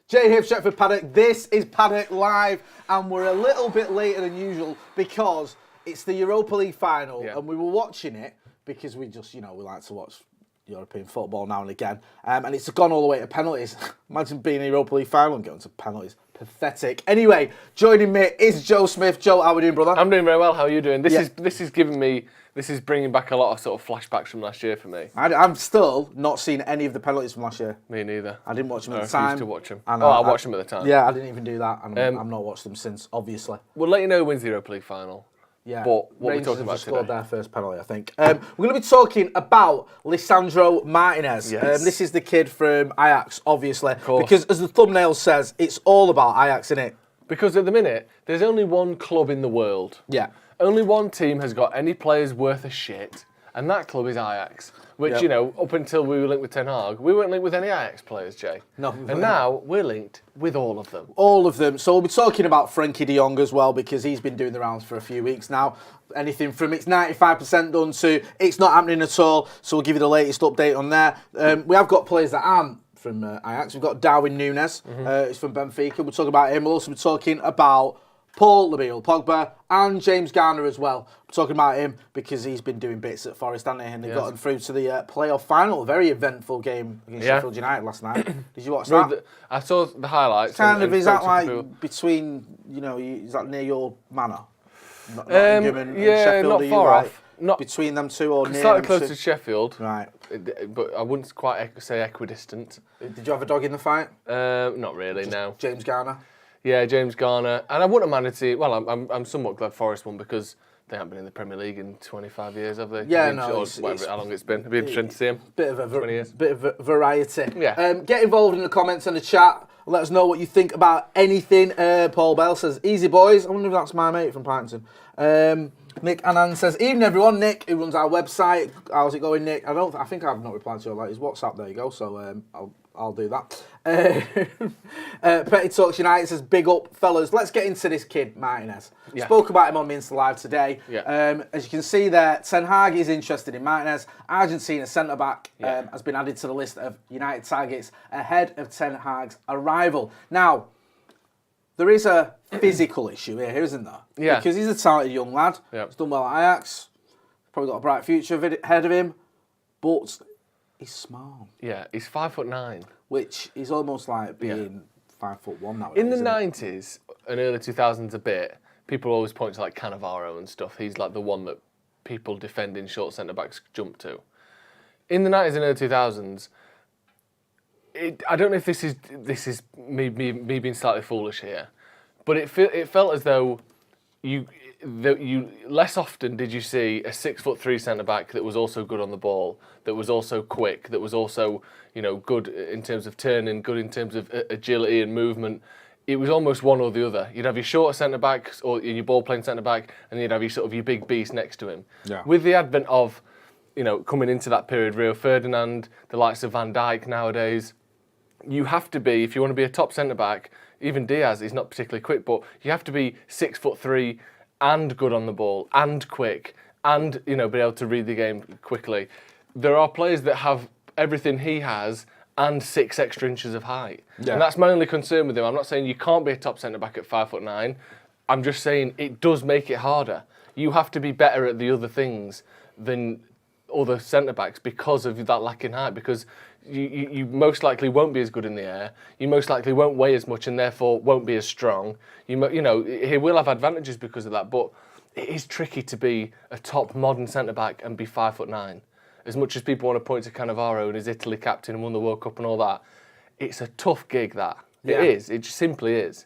Jay here, Stretford, Paddock. This is Paddock Live, and we're a little bit later than usual because it's the Europa League final, and we were watching it because we just, we like to watch European football now and again, and it's gone all the way to penalties. Imagine being a Europa League final and going to penalties. Pathetic. Anyway, joining me is Joe Smith. Joe, how are we doing, brother? I'm doing very well. How are you doing? This is bringing back a lot of sort of flashbacks from last year for me. I'm still not seeing any of the penalties from last year. Me neither. I didn't watch them at the time. I used to watch them. I watched them at the time. Yeah, I didn't even do that, and I've not watched them since, obviously. We'll let you know who wins the Europa League final. Yeah, but what Rangers we're talking about scored today. their first penalty, I think. We're going to be talking about Lisandro Martinez. Yes. This is the kid from Ajax, obviously, because as the thumbnail says, it's all about Ajax, isn't it? Because at the minute, there's only one club in the world. Yeah. Only one team has got any players worth a shit, and that club is Ajax. Which, up until we were linked with Ten Hag, we weren't linked with any Ajax players, Jay. No. And now we're linked with all of them. All of them. So we'll be talking about Frenkie de Jong as well, because he's been doing the rounds for a few weeks now. Anything from it's 95% done to it's not happening at all. So we'll give you the latest update on there. We have got players that aren't from Ajax. We've got Darwin Núñez. He's from BENFICA. We'll talk about him. We'll also be talking about Paul Pogba and James Garner as well. We're talking about him because he's been doing bits at Forest, hasn't he? And they've gotten through to the playoff final. A very eventful game against Sheffield United last night. Did you watch that? I saw the highlights. Is that like between, is that near your manor? Nottingham and Sheffield? Not far off. Not between them two or near slightly them close two? to Sheffield. Right. But I wouldn't quite say equidistant. Did you have a dog in the fight? Not really, no. James Garner? Yeah, James Garner. And I wouldn't have minded to see, well, I'm somewhat glad Forest won because they haven't been in the Premier League in 25 years, have they? Yeah, how long it's been. It'd be interesting to see them. Bit of a variety. Yeah. Get involved in the comments and the chat. Let us know what you think about anything. Paul Bell says, easy boys. I wonder if that's my mate from Partington. Nick Annan says, evening everyone. Nick, who runs our website. How's it going, Nick? I think I've not replied to his WhatsApp. There you go. So I'll do that. Petty Talks United says, big up, fellas. Let's get into this kid, Martinez. Yeah. Spoke about him on the Insta Live today. Yeah. As you can see there, Ten Hag is interested in Martinez. Argentina centre-back has been added to the list of United targets ahead of Ten Hag's arrival. Now, there is a physical issue here, isn't there? Yeah. Because he's a talented young lad. Yeah. He's done well at Ajax. Probably got a bright future ahead of him. But he's small. Yeah, he's 5'9". Which is almost like being 5'1" now. In the 90s and early 2000s a bit, people always point to like Cannavaro and stuff. He's like the one that people defending short centre-backs jump to. In the 90s and early 2000s, I don't know if this is me being slightly foolish here, but it felt as though you less often did you see a 6'3" centre back that was also good on the ball, that was also quick, that was also good in terms of turning, good in terms of agility and movement. It was almost one or the other. You'd have your shorter centre back or your ball playing centre back, and you'd have your big beast next to him. Yeah. With the advent of coming into that period, Rio Ferdinand, the likes of Van Dijk nowadays, you have to be, if you want to be a top centre back, even Diaz is not particularly quick, but you have to be 6'3" and good on the ball and quick and be able to read the game quickly. There are players that have everything he has and 6 extra inches of height. Yeah. And that's my only concern with him. I'm not saying you can't be a top centre back at 5'9". I'm just saying it does make it harder. You have to be better at the other things than other centre backs because of that lack in height, because you most likely won't be as good in the air. You most likely won't weigh as much and therefore won't be as strong. He will have advantages because of that, but it is tricky to be a top modern centre back and be 5'9". As much as people want to point to Cannavaro and his Italy captain and won the World Cup and all that, it's a tough gig. It is. It just simply is.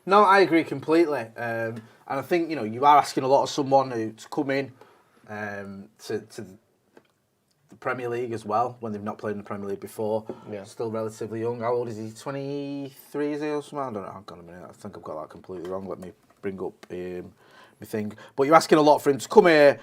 No, I agree completely. And I think you are asking a lot of someone to come in to the Premier League as well, when they've not played in the Premier League before. Yeah. Still relatively young. How old is he? 23, is he, or something? I don't know. Hang on a minute. I think I've got that completely wrong. Let me bring up my thing. But you're asking a lot for him to come here,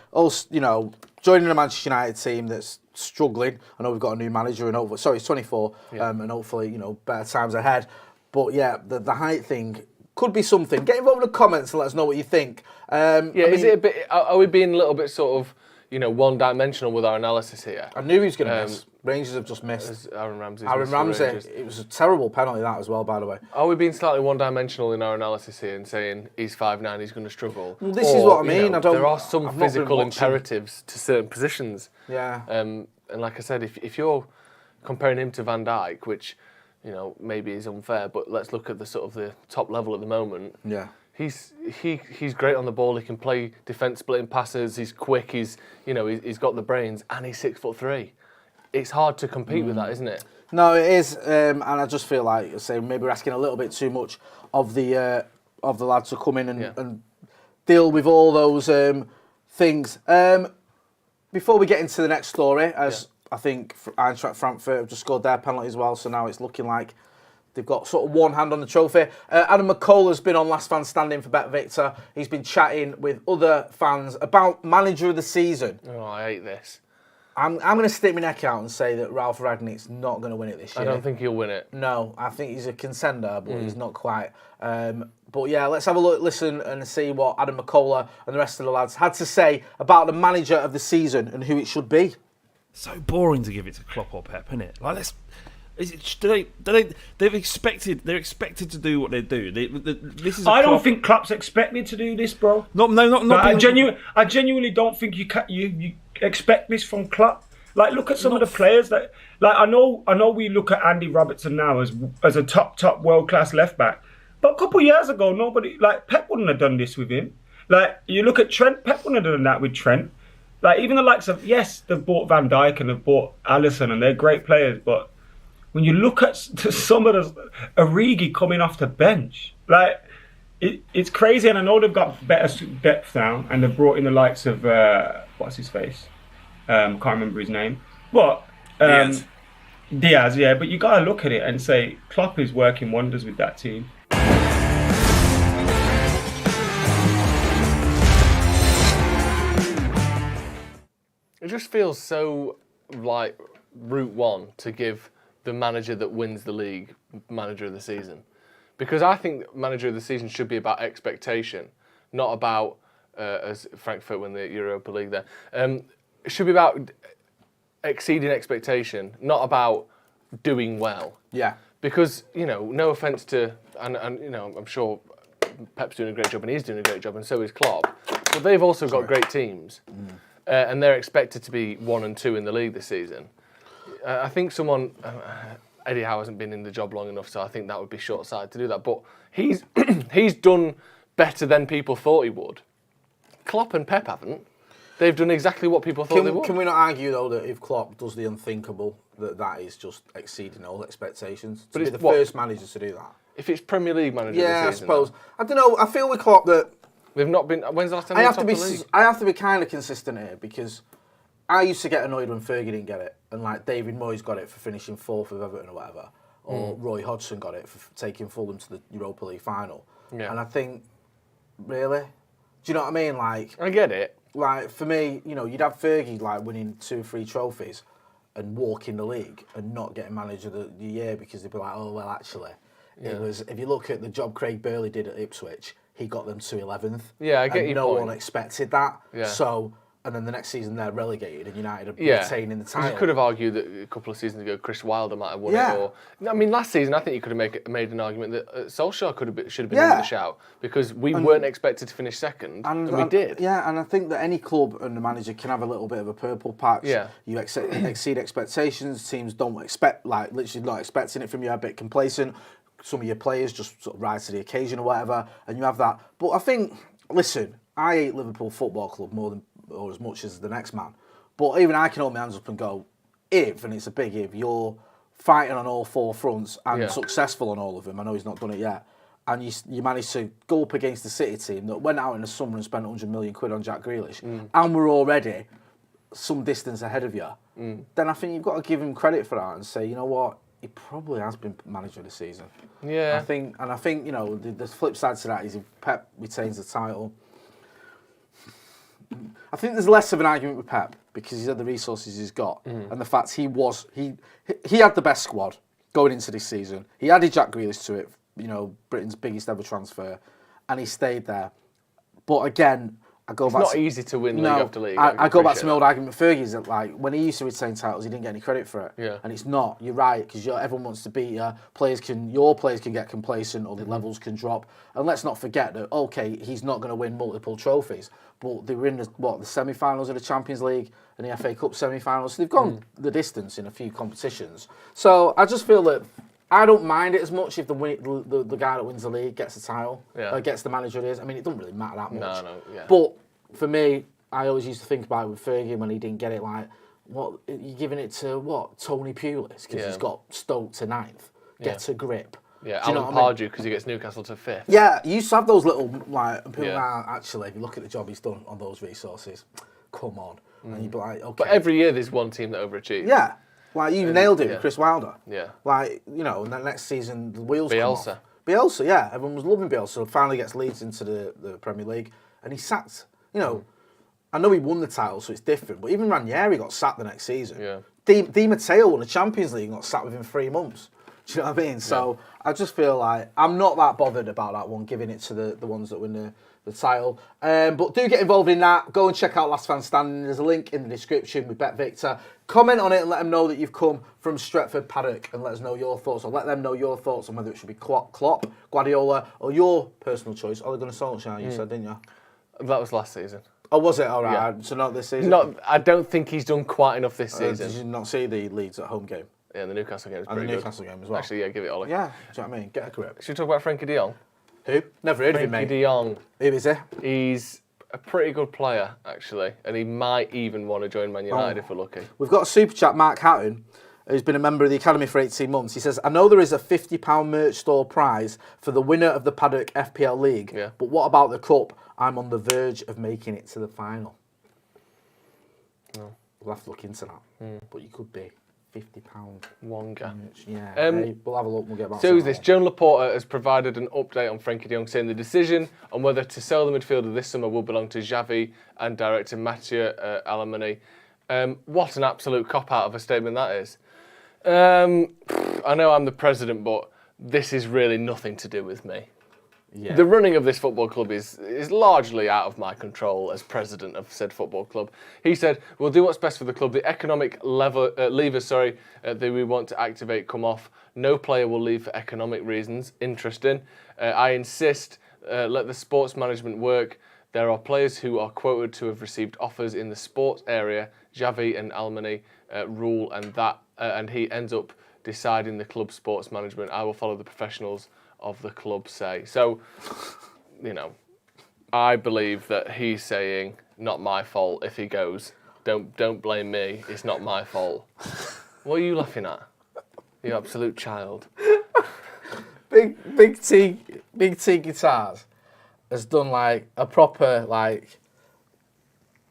joining a Manchester United team that's struggling. I know we've got a new manager, and he's 24, and hopefully, better times ahead. But yeah, the height thing could be something. Get involved in the comments and let us know what you think. Is it a bit? Are we being a little bit sort of, one-dimensional with our analysis here. I knew he was going to miss. Rangers have just missed. Aaron Ramsey. It was a terrible penalty that as well, by the way. Are we being slightly one-dimensional in our analysis here and saying he's 5'9", he's going to struggle? Well, this is what I mean. There are some physical imperatives to certain positions. Yeah. And like I said, if you're comparing him to Van Dijk, which maybe is unfair, but let's look at the sort of the top level at the moment. Yeah. He's great on the ball. He can play defence splitting passes. He's quick. He's got the brains, and he's 6'3". It's hard to compete with that, isn't it? No, it is, and I just feel like maybe we're asking a little bit too much of the lads to come in and deal with all those things. Before we get into the next story, as I think Eintracht Frankfurt have just scored their penalty as well, so now it's looking like they've got sort of one hand on the trophy. Adam McCullough's been on Last Fan Standing for BetVictor. He's been chatting with other fans about Manager of the Season. Oh, I hate this. I'm going to stick my neck out and say that Ralph Rangnick's not going to win it this year. I don't think he'll win it. No, I think he's a contender, but he's not quite. But yeah, let's have a look, listen and see what Adam McCullough and the rest of the lads had to say about the Manager of the Season and who it should be. So boring to give it to Klopp or Pep, isn't it? Like, they're expected to do what they do. This is. I don't think Klopp's expected to do this, bro. Not. I genuinely don't think you expect this from Klopp. Like, look at some of the players that. Like, I know we look at Andy Robertson now as a top world class left back, but a couple of years ago, nobody like Pep wouldn't have done this with him. Like, you look at Trent, Pep wouldn't have done that with Trent. Like, even the likes of they've bought Van Dijk and they've bought Alisson and they're great players, but when you look at some of the Origi coming off the bench, like it's crazy. And I know they've got better depth now, and they've brought in the likes of what's his face, can't remember his name, but Diaz, yeah. But you gotta look at it and say Klopp is working wonders with that team. It just feels so like route one to give the manager that wins the league Manager of the Season, because I think Manager of the Season should be about expectation, not about as Frankfurt win the Europa League. There, it should be about exceeding expectation, not about doing well. Yeah. Because no offence to, and I'm sure Pep's doing a great job and he's doing a great job, and so is Klopp, but they've also got great teams. And they're expected to be 1 and 2 in the league this season. I think Eddie Howe hasn't been in the job long enough, so I think that would be short-sighted to do that. But he's he's done better than people thought he would. Klopp and Pep haven't. They've done exactly what people thought they would. Can we not argue, though, that if Klopp does the unthinkable, that is just exceeding all expectations? To be the first manager to do that. If it's Premier League manager of the season, I suppose. I don't know. I feel with Klopp that they've not been. When's the last time they top the league? I have to be kind of consistent here, because I used to get annoyed when Fergie didn't get it, and like David Moyes got it for finishing 4th with Everton or whatever, or Roy Hodgson got it for taking Fulham to the Europa League final. Yeah. And I think, really, do you know what I mean? Like, I get it. Like, for me, you'd have Fergie like winning 2 or 3 trophies and walking the league and not getting manager of the year, because they'd be like, oh well, actually, it was. If you look at the job Craig Burley did at Ipswich, he got them to 11th. Yeah, I get your point. No one expected that. Yeah. So, and then the next season they're relegated and United are retaining the title. You could have argued that a couple of seasons ago Chris Wilder might have won it. Or, I mean, last season I think you could have made an argument that Solskjaer should have been in the shout, because we weren't expected to finish second, and we did. Yeah, and I think that any club and the manager can have a little bit of a purple patch. Yeah. You exceed expectations. Teams don't expect, like, literally not expecting it from you, a bit complacent. Some of your players just sort of rise to the occasion or whatever, and you have that. But I think, listen, I hate Liverpool Football Club more than or as much as the next man. But even I can hold my hands up and go, if, and it's a big if, you're fighting on all 4 fronts and successful on all of them, I know he's not done it yet, and you managed to go up against the City team that went out in the summer and spent 100 million quid on Jack Grealish, and we're already some distance ahead of you, then I think you've got to give him credit for that and say, you know what, he probably has been manager of the season. Yeah. I think the flip side to that is if Pep retains the title, I think there's less of an argument with Pep because he's had the resources he's got, and the fact he had the best squad going into this season. He added Jack Grealish to it, Britain's biggest ever transfer, and he stayed there. But again, It's not easy to win league after league. I go back to my old argument. Fergie's that, like, when he used to retain titles, he didn't get any credit for it. Yeah. And it's not. You're right, because everyone wants to beat you. Your players can get complacent, or the levels can drop. And let's not forget that, okay, he's not going to win multiple trophies, but they were in the semi-finals of the Champions League and the FA Cup semi-finals. So they've gone the distance in a few competitions. So I just feel that I don't mind it as much if the guy that wins the league gets the title, gets the manager it is. I mean, it doesn't really matter that much. Yeah. But for me, I always used to think about it with Fergie when he didn't get it. Like, what you're giving it to? Tony Pulis, because he's got Stoke to 9th. Get a grip. Yeah, Alan Pardew, because he gets Newcastle to 5th. Yeah, you used to have those little like people now. Actually, if you look at the job he's done on those resources, come on, and you'd be like, okay. But every year there's one team that overachieved. Yeah. Like, you nailed it with Chris Wilder. Yeah. Like, and then next season, the wheels Bielsa. come off. Bielsa, yeah. Everyone was loving Bielsa. Finally gets Leeds into the Premier League. And he sacked, I know he won the title, so it's different. But even Ranieri got sacked the next season. Yeah. Di Matteo won the Champions League and got sacked within 3 months. Do you know what I mean? So I just feel like I'm not that bothered about that one, giving it to the ones that win the title. But do get involved in that. Go and check out Last Man Standing. There's a link in the description with BetVictor. Comment on it and let them know that you've come from Stretford, Paddock, and let us know your thoughts, or let them know your thoughts on whether it should be Klopp, Guardiola, or your personal choice. Ole Gunnar Solskjaer, you said, didn't you? That was last season. Oh, was it? All right. Yeah. So not this season? I don't think he's done quite enough this season. Did you not see the Leeds at home game? Yeah, the Newcastle game was and pretty the Newcastle game as well. Actually, yeah, give it Ole. Yeah, do you know what I mean? Get a grip. Should we talk about Frenkie de Jong? Who? Never heard of him, mate. Frenkie de Jong. Who is he? He's a pretty good player, actually, and he might even want to join Man United if we're lucky. We've got a super chat, Mark Hatton, who's been a member of the Academy for 18 months. He says, I know there is a £50 merch store prize for the winner of the Paddock FPL League, but what about the Cup? I'm on the verge of making it to the final. We'll have to look into that, but you could be. £50 Wonga. Yeah, we'll have a look and we'll get back to So is that this. Joan Laporta has provided an update on Frenkie de Jong, saying the decision on whether to sell the midfielder this summer will belong to Xavi and director Mathieu Alemany. What an absolute cop-out of a statement that is. I know I'm the president, but this is really nothing to do with me. Yeah. The running of this football club is largely out of my control as president of said football club. He said, we'll do what's best for the club. The economic levers that we want to activate come off. No player will leave for economic reasons. Interesting. I insist, let the sports management work. There are players who are quoted to have received offers in the sports area. Xavi and Alemany rule, and he ends up deciding the club sports management. I will follow the professionals of the club say. So, I believe that he's saying, not my fault if he goes. Don't blame me. It's not my fault. What are you laughing at? You absolute child. Big T Guitars has done like a proper like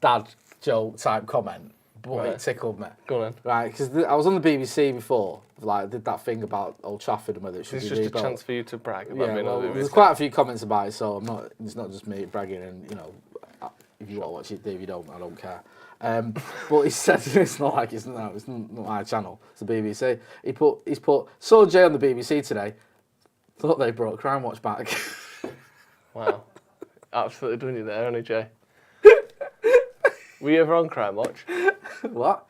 dad joke type comment, but it tickled me. Go on. Right, because I was on the BBC before. Like, did that thing about Old Trafford and whether it should be rebuilt. It's just a chance for you to brag about being on the BBC. There's quite a few comments about it, so it's not just me bragging. And if you want to watch it, if you don't, I don't care. But he said it's not my channel. It's the BBC. He's put saw Jay on the BBC today. Thought they brought Crime Watch back. Wow, absolutely doing you there, aren't you, Jay? Were you ever on Crime Watch? What?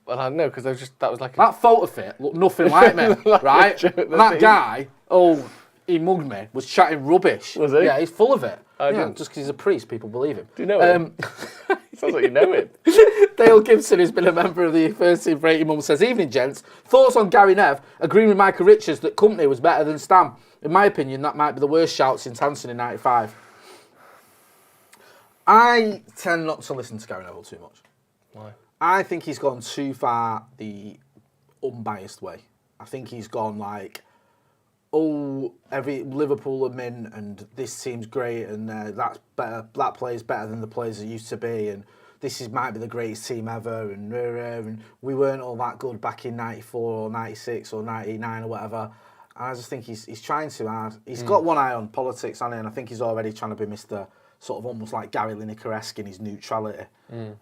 Well, I know, because that was like... That photo fit looked nothing like me, right? And that guy, he mugged me, was chatting rubbish. Was he? Yeah, he's full of it. Just because he's a priest, people believe him. Do you know him? Sounds like you know him. Dale Gibson, who's been a member of the first team for 18 months, says, evening, gents. Thoughts on Gary Nev, agreeing with Michael Richards that Company was better than Stam. In my opinion, that might be the worst shout since Hansen in 95. I tend not to listen to Gary Neville too much. Why? I think he's gone too far the unbiased way. I think he's gone like, every Liverpool admin and this team's great and that's better. That player's better than the players it used to be, and might be the greatest team ever. And we weren't all that good back in '94 or '96 or '99 or whatever. And I just think he's trying too hard. He's got one eye on politics, hasn't he? And I think he's already trying to be Mr. sort of almost like Gary Lineker-esque in his neutrality.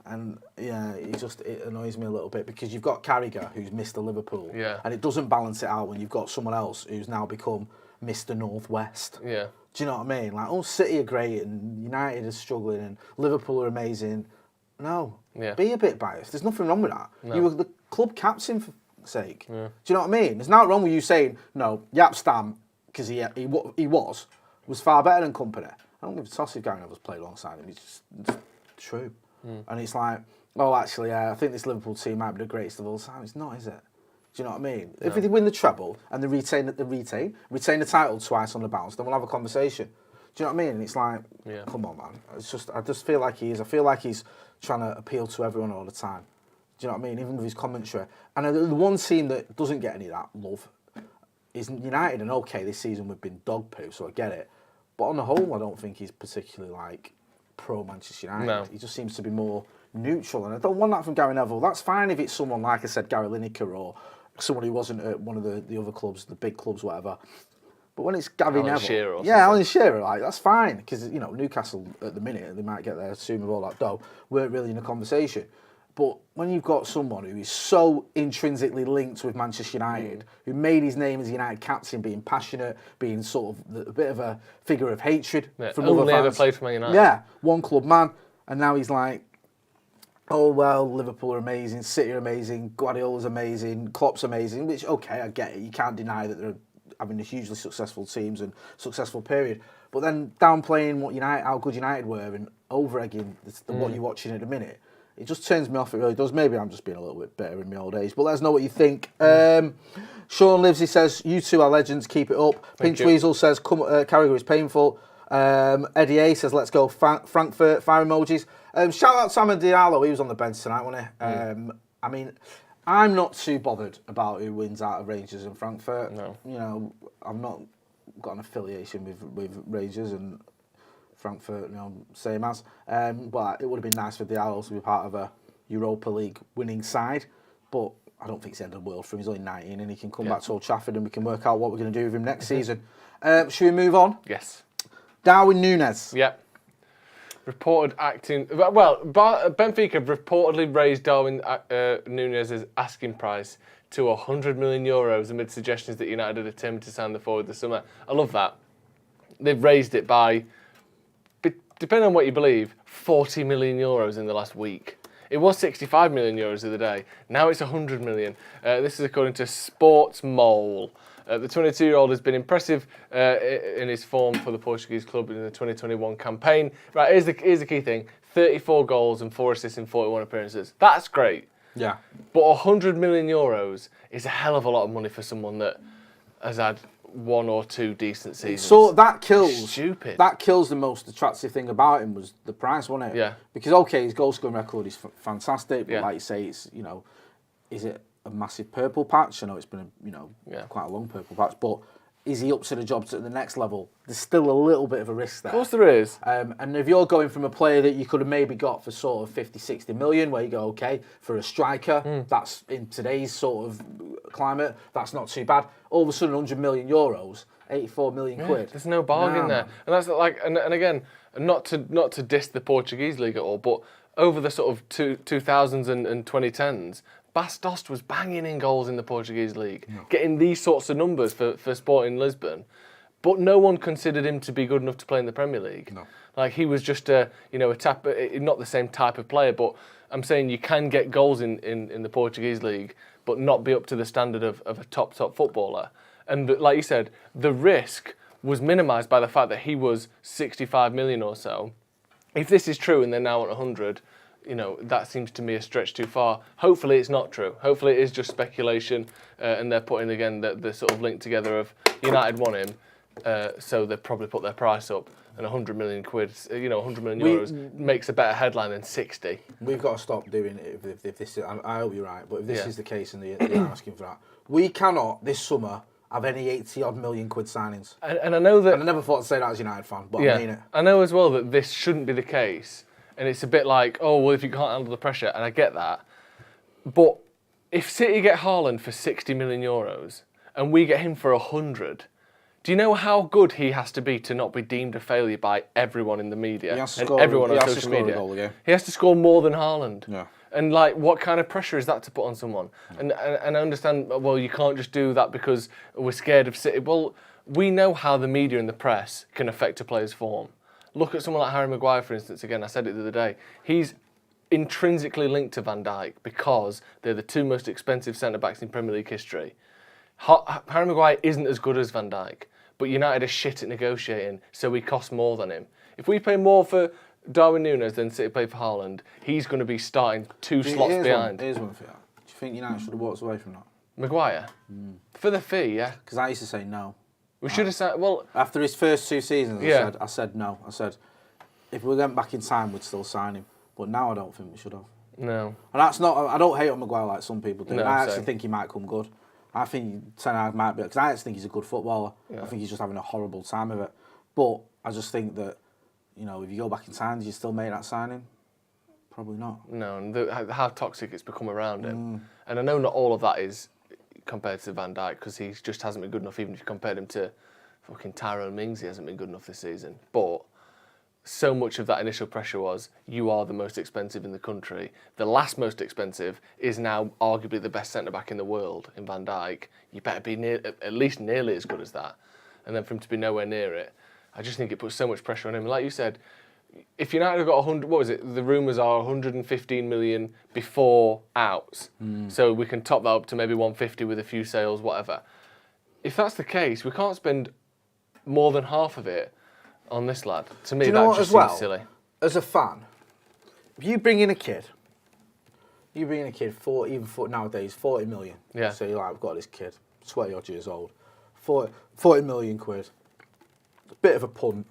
And it annoys me a little bit because you've got Carragher, who's Mr. Liverpool, and it doesn't balance it out when you've got someone else who's now become Mr. Northwest. Yeah. Do you know what I mean? Like, oh, City are great and United are struggling and Liverpool are amazing. No, be a bit biased. There's nothing wrong with that. No. You were the club captain, for sake. Yeah. Do you know what I mean? There's nothing wrong with you saying, no, Jaap Stam, because he was far better than Company. I don't give a toss if Gary Neville's played alongside him. It's true. And it's like, oh, actually, I think this Liverpool team might be the greatest of all time. It's not, is it? Do you know what I mean? No. If they win the treble and they retain the title twice on the bounce, then we'll have a conversation. Do you know what I mean? And it's like, come on, man. I just feel like he is. I feel like he's trying to appeal to everyone all the time. Do you know what I mean? Even with his commentary. And the one team that doesn't get any of that love is United. And okay, this season we've been dog poo, so I get it. But on the whole, I don't think he's particularly like pro Manchester United. No. He just seems to be more neutral, and I don't want that from Gary Neville. That's fine if it's someone like I said, Gary Lineker, or someone who wasn't at one of the other clubs, the big clubs, whatever. But when it's Gary Neville, Alan Shearer, like that's fine because Newcastle at the minute they might get there soon with all that dough. Weren't really in a conversation. But when you've got someone who is so intrinsically linked with Manchester United, who made his name as a United captain, being passionate, being sort of a bit of a figure of hatred from other fans. Never played for Man United. Yeah, one club man, and now he's like, oh well, Liverpool are amazing, City are amazing, Guardiola's amazing, Klopp's amazing. Which okay, I get it. You can't deny that they're having a hugely successful teams and successful period. But then downplaying how good United were and over-egging what you're watching at the minute. It just turns me off, it really does. Maybe I'm just being a little bit better in my old age. But let us know what you think. Sean Livesey says, you two are legends, keep it up. Pinch Weasel says, Carragher is painful. Eddie A says, let's go Frankfurt, fire emojis. Shout out to Amad Diallo, he was on the bench tonight, wasn't he? I mean, I'm not too bothered about who wins out of Rangers and Frankfurt. No. I've not got an affiliation with Rangers and Frankfurt, same as. But it would have been nice for Diallo to be part of a Europa League winning side. But I don't think it's the end of the world for him. He's only 19 and he can come back to Old Trafford and we can work out what we're going to do with him next season. Should we move on? Yes. Darwin Núñez. Yep. Reported acting... Well, Benfica have reportedly raised Darwin Núñez's asking price to €100 million amid suggestions that United are determined to sign the forward this summer. I love that. They've raised it by... depending on what you believe, €40 million in the last week. It was €65 million the other day. Now it's €100 million. This is according to Sports Mole. The 22-year-old has been impressive in his form for the Portuguese club in the 2021 campaign. Right, here's the key thing. 34 goals and 4 assists in 41 appearances. That's great. Yeah. But €100 million is a hell of a lot of money for someone that has had 1 or 2 decent seasons. So that kills. Stupid. That kills the most attractive thing about him was the price, wasn't it? Yeah. Because okay, his goal scoring record is fantastic, but like you say, it's is it a massive purple patch? I know it's been quite a long purple patch, but is he up to the job to the next level? There's still a little bit of a risk there. Of course there is. And if you're going from a player that you could have maybe got for sort of 50, 60 million, where you go, okay, for a striker, that's in today's sort of climate, that's not too bad. All of a sudden, €100 million, 84 million quid. There's no bargain there. And that's like, and again, not to diss the Portuguese league at all, but over the sort of 2000s and 2010s, Bas Dost was banging in goals in the Portuguese league, getting these sorts of numbers for Sporting Lisbon, but no one considered him to be good enough to play in the Premier League. No. Like he was just not the same type of player, but I'm saying you can get goals in the Portuguese league, but not be up to the standard of a top footballer. And like you said, the risk was minimised by the fact that he was 65 million or so. If this is true and they're now at 100, that seems to me a stretch too far. Hopefully it's not true. Hopefully it is just speculation and they're putting, again, the sort of link together of United want him, so they've probably put their price up, and 100 million quid, 100 million euros makes a better headline than 60. We've got to stop doing it if this is, I hope you're right, but if this is the case and they're asking for that, we cannot this summer have any 80 odd million quid signings. And I know that... And I never thought to say that as a United fan, but I mean it. I know as well that this shouldn't be the case. And it's a bit like, oh, well, if you can't handle the pressure, and I get that. But if City get Haaland for €60 million and we get him for 100, do you know how good he has to be to not be deemed a failure by everyone in the media and everyone on social media? He has to score more than Haaland. Yeah. And like, what kind of pressure is that to put on someone? And I understand, well, you can't just do that because we're scared of City. Well, we know how the media and the press can affect a player's form. Look at someone like Harry Maguire, for instance. Again, I said it the other day. He's intrinsically linked to Van Dijk because they're the two most expensive centre-backs in Premier League history. Harry Maguire isn't as good as Van Dijk, but United are shit at negotiating, so he costs more than him. If we pay more for Darwin Núñez than City pay for Haaland, he's going to be starting 2 slots behind. Here's one for you. Do you think United should have walked away from that? Maguire? For the fee, yeah. Because I used to say no. We should have said, well... After his first 2 seasons, Yeah. I said no. I said, if we went back in time, we'd still sign him. But now I don't think we should have. No. And that's not... I don't hate on Maguire like some people do. No, I actually same. think he might come good. I think Ten Hag might be... Because I actually think he's a good footballer. Yeah. I think he's just having a horrible time of it. But I just think that, you know, if you go back in time, do you still make that signing? Probably not. No, and how toxic it's become around him. And I know not all of that is compared to Van Dijk, because he just hasn't been good enough, even if you compared him to fucking Tyrone Mings, he hasn't been good enough this season. But so much of that initial pressure was, you are the most expensive in the country. The last most expensive is now arguably the best centre-back in the world in Van Dijk. You better be at least nearly as good as that. And then for him to be nowhere near it, I just think it puts so much pressure on him. Like you said, if United have got 100, what was it? The rumours are 115 million before outs. So we can top that up to maybe 150 with a few sales, whatever. If that's the case, we can't spend more than half of it on this lad. To me, Do you know that what, just as well? seems silly. As a fan, if you bring in a kid, 40, nowadays, 40 million. Yeah. So you're like, I've got this kid, 20 odd years old, 40 million quid. A bit of a punt,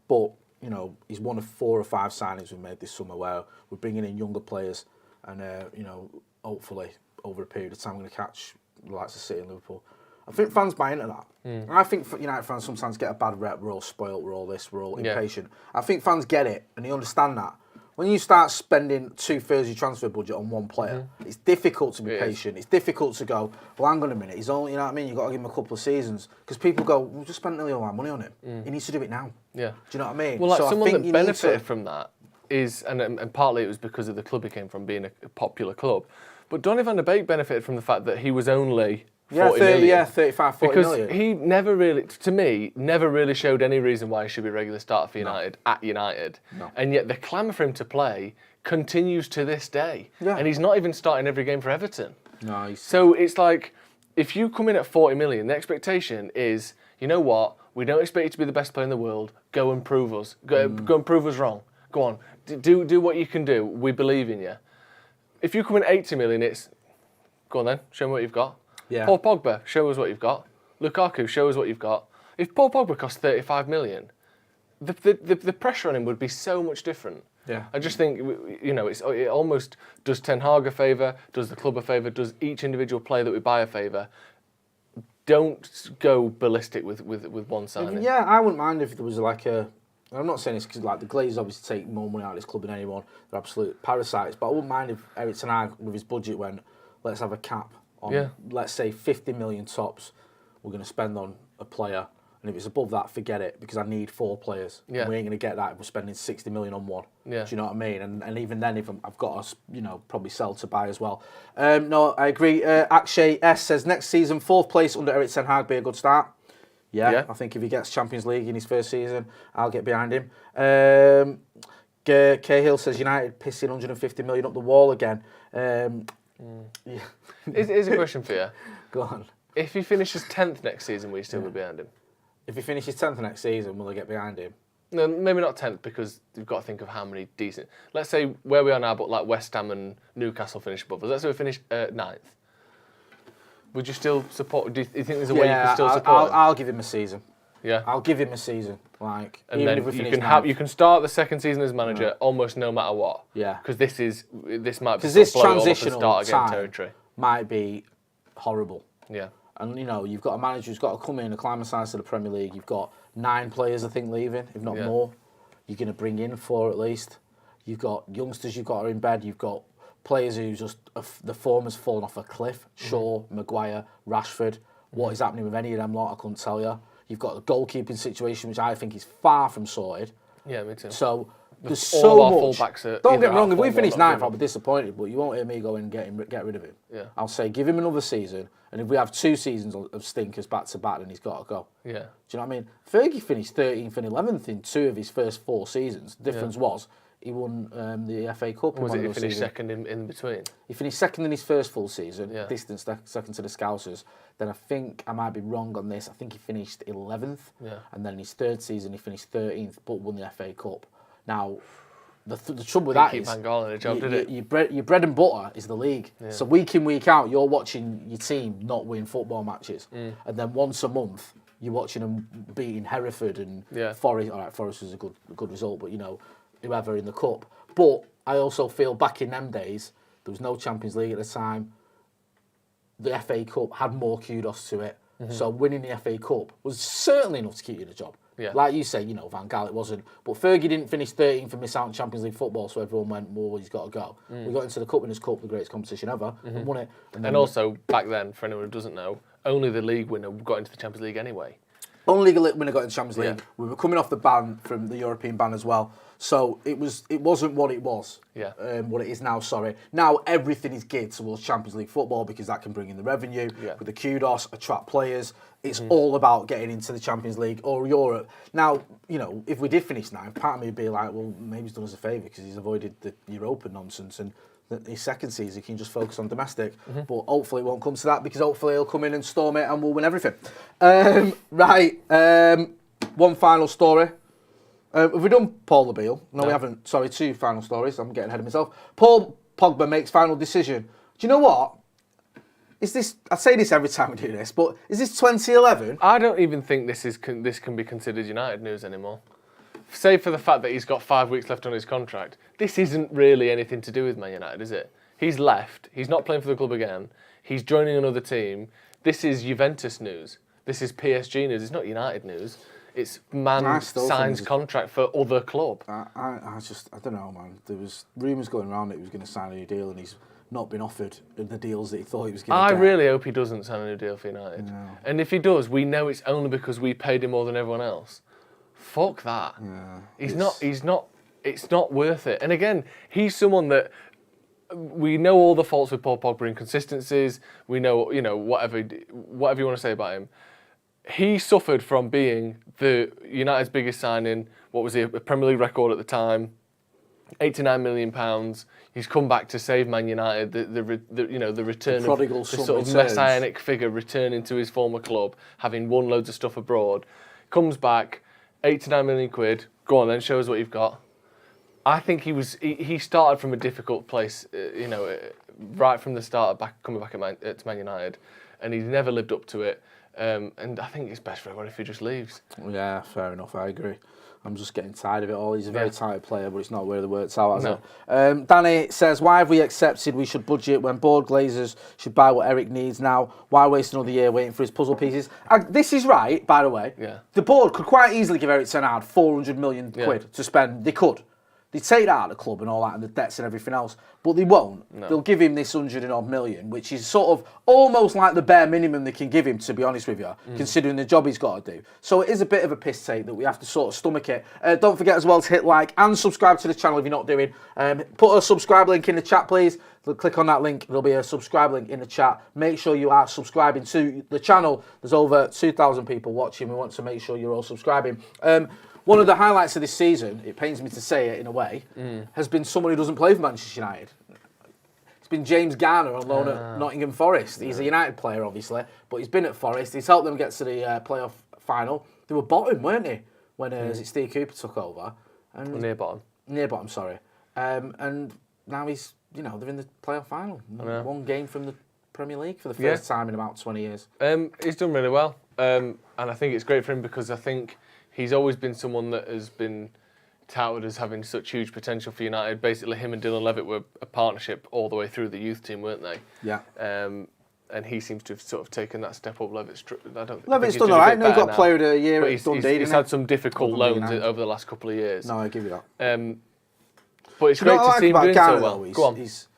but, you know, he's one of 4 or 5 signings we made this summer where we're bringing in younger players and, you know, hopefully over a period of time we're going to catch the likes of City and Liverpool. I think fans buy into that. I think United fans sometimes get a bad rep. We're all spoilt, we're all this, we're all impatient. I think fans get it and they understand that. When you start spending 2/3 of your transfer budget on one player, it's difficult to be patient. It's difficult to go, well, hang on a minute, he's only, you know what I mean? You've got to give him a couple of seasons. Because people go, we've just spent nearly all our money on him. He needs to do it now. Yeah. Do you know what I mean? Well, like so someone I think that you benefited need from that is, and partly it was because of the club he came from being a popular club, but Donny van der Beek benefited from the fact that he was only 40 million. 35, 40 because million. he never really, to me, never really showed any reason why he should be a regular starter for United at United. No. And yet the clamour for him to play continues to this day. Yeah. And he's not even starting every game for Everton. No, So it's like, if you come in at 40 million, the expectation is, you know what, we don't expect you to be the best player in the world, go and prove us. Go and prove us wrong. Go on, do what you can do, we believe in you. If you come in 80 million, it's, go on then, show me what you've got. Yeah. Paul Pogba, show us what you've got. Lukaku, show us what you've got. If Paul Pogba cost 35 million, the pressure on him would be so much different. Yeah. I just think, you know, it almost does Ten Hag a favour, does the club a favour, does each individual player that we buy a favour. Don't go ballistic with one signing. Yeah, I wouldn't mind if there was like a... I'm not saying this because like the Glazers obviously take more money out of this club than anyone. They're absolute parasites. But I wouldn't mind if Erik Ten Hag, with his budget, went, let's have a cap on, let's say, 50 million tops we're going to spend on a player. And if it's above that, forget it, because I need 4 players. Yeah. And we ain't going to get that if we're spending 60 million on one. Yeah. Do you know what I mean? And even then, if I've got to, you know, probably sell to buy as well. No, I agree. Akshay S says, next season, 4th place under Erik Ten Hag be a good start. Yeah, I think if he gets Champions League in his first season, I'll get behind him. Cahill says, United pissing 150 million up the wall again. Yeah. Here's a question for you. Go on. If he finishes 10th next season, will you still be behind him? If he finishes 10th next season, will I get behind him? No, maybe not 10th, because you've got to think of how many decent... Let's say where we are now, but like West Ham and Newcastle finish above us. Let's say we finish 9th. Would you still support... Do you think there's a way you can still support him? I'll give him a season. Yeah. I'll give him a season. Like, And even then if we you finish can ninth. you can start the second season as manager almost no matter what. Yeah. Because this might be Because this blow it all up and transitional start again time territory. might be horrible. Yeah. And, you know, you've got a manager who's got to come in, acclimatise to the Premier League. You've got 9 players, I think, leaving, if not more. You're going to bring in 4 at least. You've got youngsters you've got are in bed. You've got players who just, the form has fallen off a cliff. Shaw, Maguire, Rashford. What is happening with any of them lot, I couldn't tell you. You've got the goalkeeping situation, which I think is far from sorted. Yeah, me too. So There's all so of our much. fullbacks are Don't either get me out wrong, if of we form or finish not ninth, good I'll be disappointed, but you won't hear me go and get rid of him. Yeah. I'll say give him another season, and if we have 2 seasons of stinkers back to back, then he's got to go. Yeah. Do you know what I mean? Fergie finished 13th and 11th in 2 of his first 4 seasons. The difference was he won the FA Cup. Was in it he one of those finished seasons. second in between? He finished second in his first full season, Yeah. distance second to the Scousers. Then I think, I might be wrong on this, I think he finished 11th. Yeah. And then in his 3rd season, he finished 13th, but won the FA Cup. Now, the trouble with that keep is, Van Gaal in a job, did it? your bread and butter is the league. Yeah. So week in, week out, you're watching your team not win football matches. And then once a month, you're watching them beating Hereford and Forest. All right, Forest was a good result, but, you know, whoever in the Cup. But I also feel back in them days, there was no Champions League at the time. The FA Cup had more kudos to it. So winning the FA Cup was certainly enough to keep you in the job. Yeah. Like you say, you know, Van Gaal, it wasn't. But Fergie didn't finish 13th and miss out on Champions League football, so everyone went, well, he's got to go. We got into the Cup Winners' Cup, the greatest competition ever, and won it. And also, back then, for anyone who doesn't know, only the league winner got into the Champions League anyway. Only league winner got into the Champions League. Yeah. We were coming off the ban from the European ban as well. So it wasn't what it was. Yeah. What it is now, sorry. Now everything is geared towards Champions League football because that can bring in the revenue, with the kudos, attract players. It's all about getting into the Champions League or Europe. Now, you know, if we did finish ninth, part of me would be like, well, maybe he's done us a favour because he's avoided the Europa nonsense and his second season he can just focus on domestic. But hopefully it won't come to that because hopefully he'll come in and storm it and we'll win everything. One final story. Have we done Paul Labille? No, we haven't. Sorry, 2 final stories. I'm getting ahead of myself. Paul Pogba makes final decision. Do you know what? Is this? I say this every time we do this, but is this 2011? I don't even think this can be considered United news anymore. Save for the fact that he's got 5 weeks left on his contract. This isn't really anything to do with Man United, is it? He's left. He's not playing for the club again. He's joining another team. This is Juventus news. This is PSG news. It's not United news. It's man signs contract for other club. I don't know, man. There was rumours going around that he was going to sign a new deal and he's not been offered the deals that he thought he was going to get. I really hope he doesn't sign a new deal for United. No. And if he does, we know it's only because we paid him more than everyone else. Fuck that. Yeah, it's not worth it. And again, he's someone that we know all the faults with Paul Pogba, inconsistencies. We know, you know, whatever you want to say about him. He suffered from being the United's biggest signing. What was he? A Premier League record at the time, £89 million. He's come back to save Man United. The return of the sort of messianic figure returning to his former club, having won loads of stuff abroad. Comes back, £89 million. Go on then, show us what you've got. I think he started from a difficult place, right from the start, coming back to Man United, and he's never lived up to it. And I think it's best for everyone if he just leaves. Yeah, fair enough. I agree. I'm just getting tired of it all. He's a very tired player, but it's not where the works out, has it? Danny says, why have we accepted we should budget when board glazers should buy what Erik needs now? Why waste another year waiting for his puzzle pieces? This is right, by the way. Yeah. The board could quite easily give Erik Ten Hag 400 million quid to spend. They could. They take that out of the club and all that and the debts and everything else, but they won't. No. They'll give him this 100-odd million, which is sort of almost like the bare minimum they can give him, to be honest with you, considering the job he's got to do. So it is a bit of a piss take that we have to sort of stomach it. Don't forget as well to hit like and subscribe to the channel if you're not doing. Put a subscribe link in the chat, please. Click on that link. There'll be a subscribe link in the chat. Make sure you are subscribing to the channel. There's over 2,000 people watching. We want to make sure you're all subscribing. One of the highlights of this season, it pains me to say it in a way, has been someone who doesn't play for Manchester United. It's been James Garner on loan at Nottingham Forest. He's a United player, obviously, but he's been at Forest. He's helped them get to the playoff final. They were bottom, weren't they, when Steve Cooper took over? And near bottom. Near bottom, sorry. And now he's, they're in the playoff final. One game from the Premier League for the first time in about 20 years. He's done really well. And I think it's great for him because I think he's always been someone that has been touted as having such huge potential for United. Basically, him and Dylan Levitt were a partnership all the way through the youth team, weren't they? Yeah. And he seems to have sort of taken that step up. Levitt's done all right. No, he got player of the year at Dundee. He's had some difficult loans over the last couple of years. No, I give you that. But it's great to see him doing so well. Go on. He's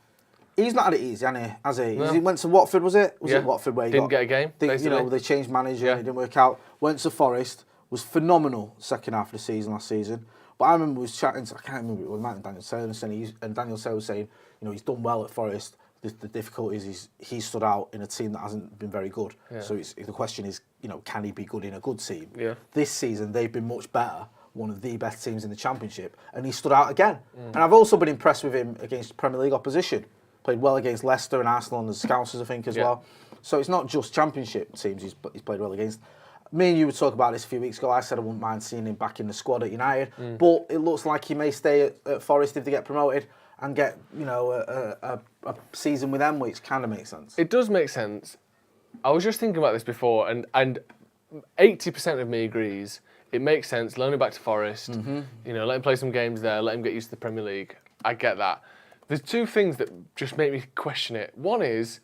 not had it easy, has he? No. He went to Watford, was it? Was it Watford where he didn't get a game? They changed manager and it didn't work out. Went to Forest. Was phenomenal second half of the season last season. But I remember we was chatting, I can't remember, it was Matt and Daniel Sayer, and Daniel Sayer was saying, he's done well at Forest. The difficulty is he stood out in a team that hasn't been very good. Yeah. So the question is, can he be good in a good team? Yeah. This season, they've been much better, one of the best teams in the Championship, and he stood out again. And I've also been impressed with him against Premier League opposition. Played well against Leicester and Arsenal and the Scousers, I think, as well. So it's not just Championship teams he's played well against. Me and you were talking about this a few weeks ago. I said I wouldn't mind seeing him back in the squad at United, but it looks like he may stay at Forest if they get promoted and get a season with them, which kind of makes sense. It does make sense. I was just thinking about this before, and 80% of me agrees. It makes sense. Loan him back to Forest. Let him play some games there. Let him get used to the Premier League. I get that. There's two things that just make me question it. One is,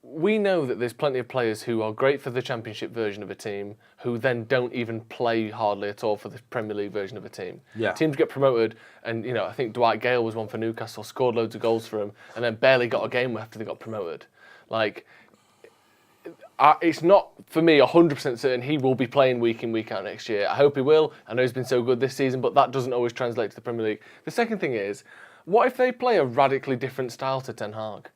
we know that there's plenty of players who are great for the Championship version of a team who then don't even play hardly at all for the Premier League version of a team. Yeah. Teams get promoted, and I think Dwight Gale was one for Newcastle, scored loads of goals for them, and then barely got a game after they got promoted. It's not, for me, 100% certain he will be playing week in, week out next year. I hope he will. I know he's been so good this season, but that doesn't always translate to the Premier League. The second thing is, what if they play a radically different style to Ten Hag?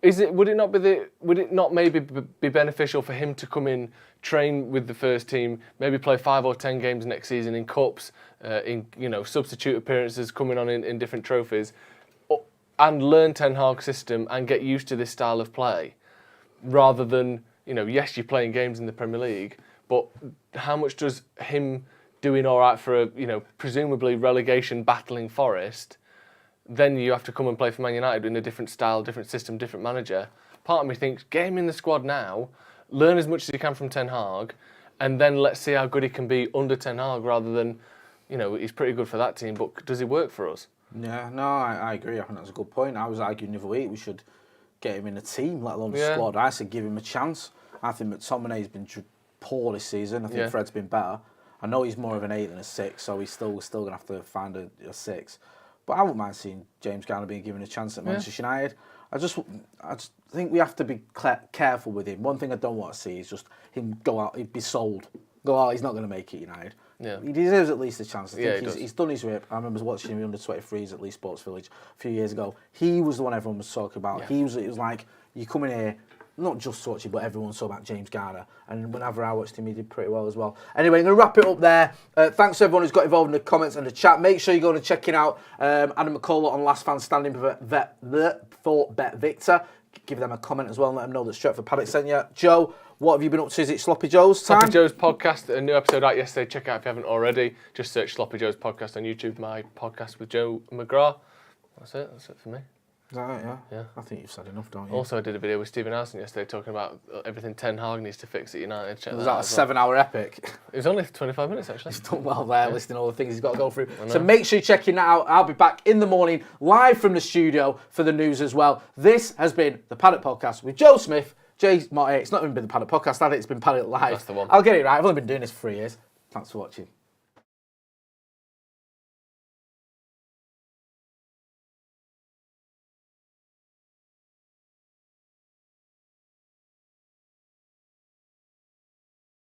Would it not maybe be beneficial for him to come in, train with the first team, maybe play 5 or 10 games next season in cups, in substitute appearances, coming on in different trophies, and learn Ten Hag's system and get used to this style of play, rather than yes, you're playing games in the Premier League, but how much does him doing all right for a presumably relegation battling Forest? Then you have to come and play for Man United in a different style, different system, different manager. Part of me thinks, get him in the squad now, learn as much as you can from Ten Hag, and then let's see how good he can be under Ten Hag, rather than, he's pretty good for that team, but does he work for us? Yeah, no, I agree. I think that's a good point. I was arguing the other week we should get him in a team, let alone the squad. I said give him a chance. I think McTominay's been poor this season. I think Fred's been better. I know he's more of an 8 than a 6, so we're still going to have to find a 6. But I wouldn't mind seeing James Garner being given a chance at Manchester United. I just think we have to be careful with him. One thing I don't want to see is just him go out, he'd be sold. Go out, he's not going to make it United. Yeah. He deserves at least a chance. I think he he's done his rip. I remember watching him under 23s at Leeds Sports Village a few years ago. He was the one everyone was talking about. Yeah. It was like, you come in here, not just watching, but everyone saw about James Garner. And whenever I watched him, he did pretty well as well. Anyway, I'm going to wrap it up there. Thanks to everyone who's got involved in the comments and the chat. Make sure you go and check it out. Adam McCullough on Last Fan Standing for BetVictor. Give them a comment as well and let them know that Stretford Paddock sent you. Joe, what have you been up to? Is it Sloppy Joe's time? Sloppy Joe's podcast, a new episode out yesterday. Check it out if you haven't already. Just search Sloppy Joe's podcast on YouTube, my podcast with Joe McGrath. That's it for me. Is that it, yeah? Yeah. I think you've said enough, don't you? Also, I did a video with Stephen Alson yesterday talking about everything Ten Hag needs to fix at United. Check Was that that a out as well. 7-hour epic? It was only 25 minutes, actually. He's done well there, listing all the things he's got to go through. So make sure you're checking that out. I'll be back in the morning, live from the studio for the news as well. This has been the Paddock Podcast with Joe Smith, Jay Motte. It's not even been the Paddock Podcast, has it? It's been Paddock Live. That's the one. I'll get it right. I've only been doing this for 3 years. Thanks for watching.